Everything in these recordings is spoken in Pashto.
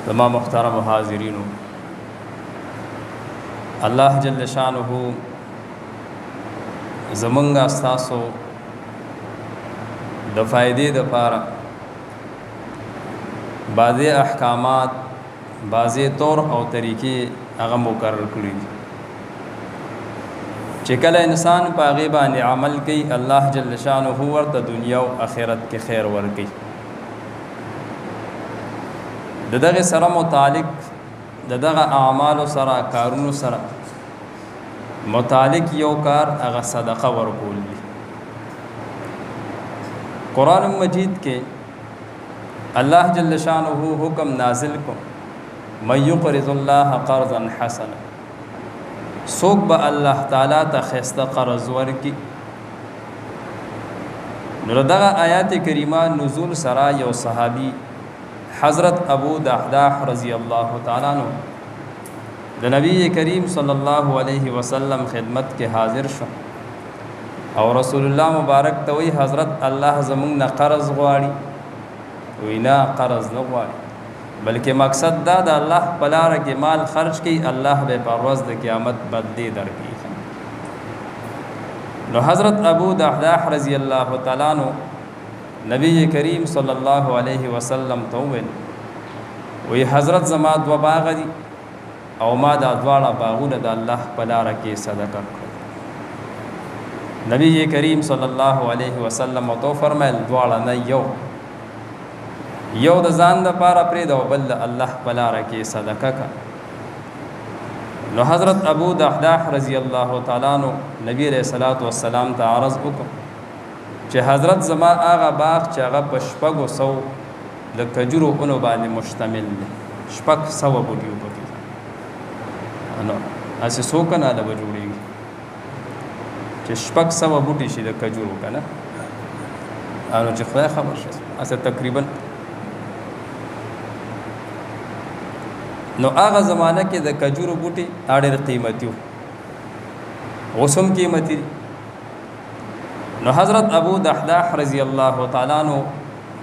زما محترم حاضرینو، الله جل شانه زمونږ استاسو د فائدې دپاره بعضې احکامات، بعضې طور او طریقې هغه مقرر کړي دي چې کله انسان په هغې باندې عمل کوي، الله جل شانه ورته دنیا او آخرت کې خیر ورکوي. د دغه سره متعلق د دغه اعمالو سره، کارونو سره متعلق یو کار هغه صدقه ورکول دي. قرآن مجید کې الله جل شانه حکم نازل کو، من یقرض الله قرضا حسنا، څوک به الله تعالی ته ښایسته قرض ورکړي. نو دغه آیات کریمه نزول سره یو صحابي حضرت ابو دحداح رضی الله تعالی عنہ د نبی کریم صلی الله علیه وسلم خدمت کې حاضر شو او رسول الله مبارک ته وی حضرت الله زمونږ نه قرض غواړي. وینا قرض نه غواړي، بلکې مقصد دا د الله په لاره کې مال خرج کړي، الله به په ورځ د قیامت بدلې درکړي. نو حضرت ابو دحداح رضی الله تعالی عنہ نبی کریم صلی الله علیه وسلم ته وی حضرت زما دو باغ دي او ما دا دواړه باغونه د الله په لاره کې صدقه کړل. نبی کریم صلی الله علیه وسلم تو فرمایل دواړه نه یو د ځان لپاره پرېږده او بل د الله په لاره کې صدقه کړه. نو حضرت ابو دحداح رضی الله تعالی عنہ نبی علیہ الصلوۃ والسلام ته عرض وکړ چې حضرت زما هغه باغ چې هغه په 600 د کجورو اونو باندې مشتمل دی، 600 بوټي وپکې نو هسې څو کناله به جوړېږي چې 600 بوټي شي د کجورو که نه، نو چې خدای خبر شي هسې تقریبا. نو هغه زمانه کې د کجورو بوټي ډېر قیمتي وو، اوس هم قیمتي دي. نو حضرت ابو دحداح رضی الله تعالی عنہ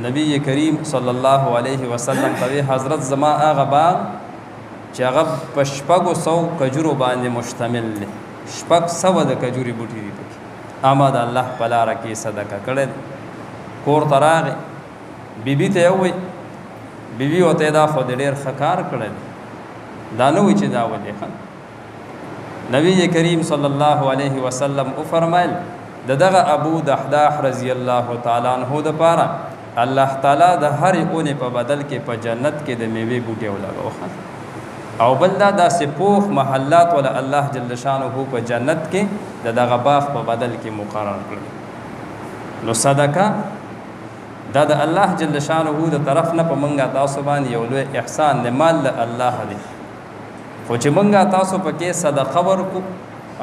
نبی کریم صلی الله علیه وسلم ته حضرت زما هغه باغ چې هغه په 600 کجورو باندې مشتمل دی، 600 د کجوري بوټي دي پکې، اما د الله په لاره کې صدقه کړې. کور ته راغی، بیبي ته یې وویل، بیبي ورته دا خو د ډېر ښه کار کړی دی، دا نه وایي چې دا ولې ښه. نبی کریم صلی الله علیه وسلم وفرمایل دغه ابو دحداح رضی الله تعالی عنہ دپاره الله تعالی د هرې اونې په بدل کې په جنت کې د میوې بوټي ولګوه، او بل دا داسې پوخ محلات ولا الله جل شانه په جنت کې د دغه باغ په بدل کې مقرر کړل. نو صدقه دا د الله جل شانه د طرف نه په منګه تاسو باندې یو لوی احسان دی، مال د الله دی، خو چې منګه تاسو پکې صدقه ورکو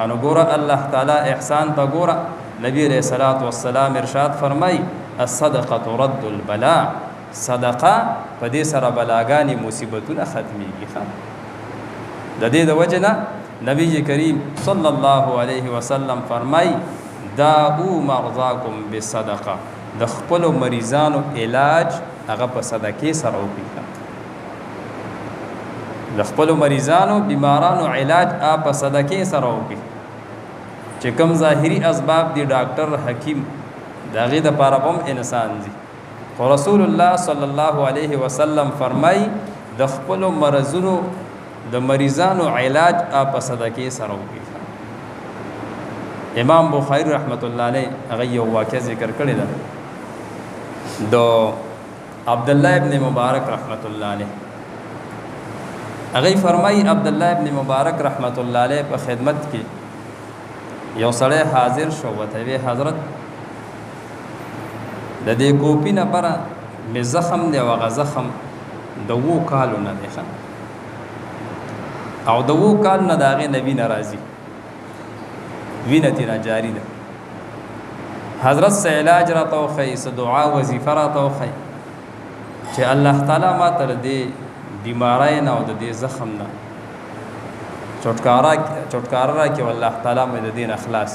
انو ګوره الله تعالی احسان ته ګوره. نبی علیہ الصلوۃ والسلام ارشاد فرمای الصدقه رد البلاء، صدقه په دې سره بلاګانی مصیبتونه ختمیږي. د دې د وجه نه نبی کریم صلی الله علیه وسلم فرمای داؤ مرضاکم بالصدقه، د خپل مریضانو علاج هغه په صدقې سره وکړئ. د خپل مریضانو بیمارانو علاج په صدقې سره وکړئ. چې کوم ظاهري اسباب دي ډاکټر حکیم د هغې دپاره هم انسان دي، خو رسول الله صلی الله علیه وسلم فرمای د خپلو مرضونو د مریضانو علاج په صدقې سره وکړي. امام بخاری رحمت الله علیه هغه یو واقع ذکر کړې ده د عبدالله ابن مبارک رحمت الله علیه. هغه فرمای عبدالله ابن مبارک رحمت الله علیه په خدمت کې یو سړی حاضر شو، ورته وی حضرت د دې کوپی نه پره مې زخم دی او هغه زخم د 2 کالو نه دی او د 2 کال نه د هغې نه وینه راځي، وینه تېنه جاري ده. حضرت څه علاج راته وښیي، څه دعا وظیفه راته وښیي چې الله تعالی ما ته د دې بیماری نه او د دې زخم نه چټکاره راکړي، والله تعالی مې د دې نه خلاص.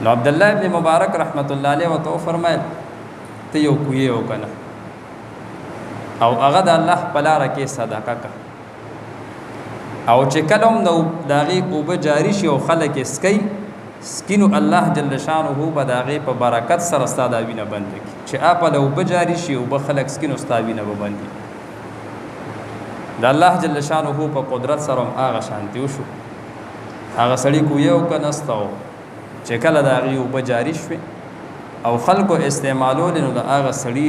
نو عبدالله ابن مبارک رحمت الله علیه ورته وفرمایل ته یو کوی وکنه او هغه د الله په لاره کې صدقه کا او چې کلم نو داغي اوبه جاری شي او خلک سکینو الله جل شانه به داغي په برکت سره ستاد وینه بند کی چې اپل اوبه جاری شي او به خلک سکینو ستاد وینه بند کی د الله جل شانه په قدرت سره هغه شانتی وشو هغه سړی کو یو کنستاو چې کله داغي اوبه جاری شي او خلکو استعمالول نو د هغه سړی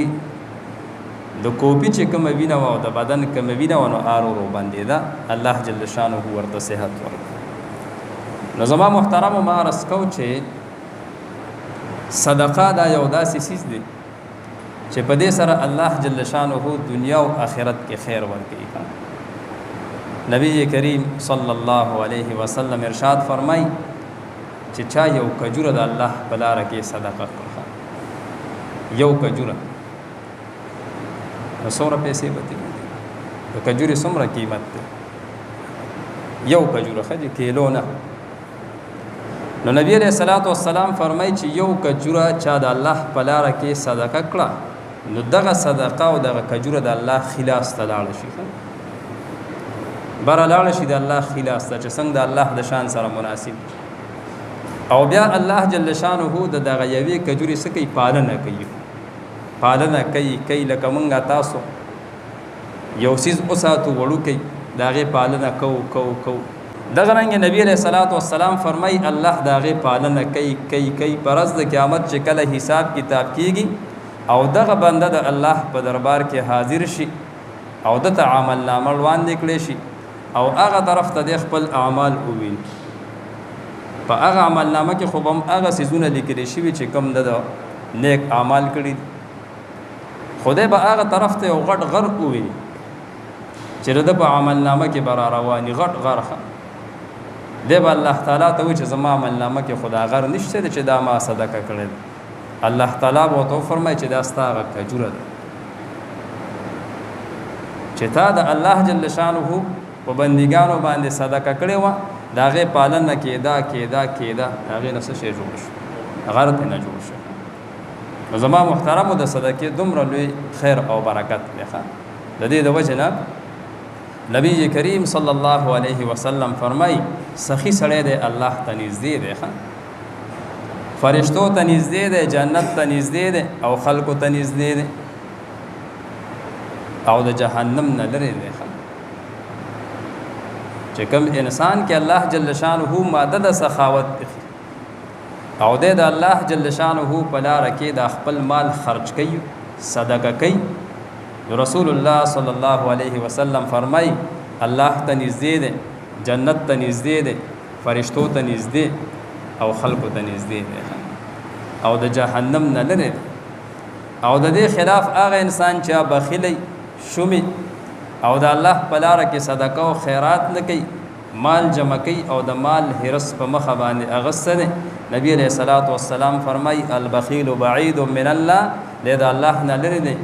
د کوپی چې کوم وینه او د بدن کوم وینه ونو آرو باندې دا الله جل شانه ورته صحت ورکړي نو زما محترم ما رسکو چې صدقه دا یو داسې سیس دی چې په دې سره الله جل شانه دنیا او آخرت کې خیر ورکړي نبی کریم صلی الله علیه وسلم ارشاد فرمای چې چا یو کجوره د الله بلاره کې صدقه کړه یو کجوره څومره پیسې به دي د کجوري څومره قیمت ده یو کجوره خدي کیلو نه نو نبی علیہ الصلوۃ والسلام فرمای چې یو کجوره چا د الله په لاره کې صدقه کړه نو دغه صدقه او دغه کجوره د الله خلاص ته لاړ شي بر لاړ شي د الله خلاص ته چې څنګه د الله د شان سره مناسب او بیا الله جل شانه د دغه یوې کجوري سکی پالنه کوي لکه مونږه تاسو یو سیز اوساتو وړو کوي داغه پالنه کو دغه رنګ نبی علیہ الصلوۃ والسلام فرمای الله داغه پالنه کوي پرز د قیامت چې کله حساب کتاب کیږي او دغه بنده د الله په دربار کې حاضر شي او د تعامل نامه وړاندې کړي شي او هغه طرف ته د خپل اعمال ووین په هغه عمل نامه کې خو هم هغه سيزونه لیکل شي چې کوم د نیک اعمال کړي خدای به هغه طرف ته یو غټ غر کوي چې د په عمل نامه کې بر رواني غټ غرخه دی به الله تعالی ته چې زما عمل نامه کې خدا غر نشته چې دا ما صدقه کړل الله تعالی به تو فرمایي چې دا ستاره کجوره ده چې تا د الله جل شانه په بندګانو باندې صدقه کړې و داغه پالنه کېدا هغه نفس شی جوړ شو غرت نه جوړ شو زما محترم د صدقې دومره لوی خیر او برکت دی د دې د وجه نه نبی کریم صلی الله علیه وسلم فرمای سخی سړی دی الله ته نږدې دی فرشتو ته نږدې دی جنت ته نږدې دی او خلکو ته نږدې دی او د جهنم نه لري دی چې کوم انسان کې الله جل شانه ماده د سخاوت او د الله جل شانه په لار کې د خپل مال خرج کوي صدقه کوي رسول الله صلی الله علیه وسلم فرمای الله ته نږدې ده جنت ته نږدې ده فرشتو ته نږدې او خلقو ته نږدې ده او د جهنم نه لري او د دې خلاف هغه انسان چې بخیلی شومي او د الله په لار کې صدقه او خیرات نه کوي مال جمع کوي او د مال هرس په مخ باندې اغسنه نبی علیہ الصلوۃ والسلام فرمای البخیل بعید من الله لذا الله نه لري دی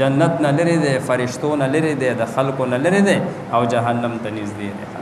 جنت نه لري دی فرشتو نه لري دی د خلقو نه لري دی او جهنم ته نږدې دی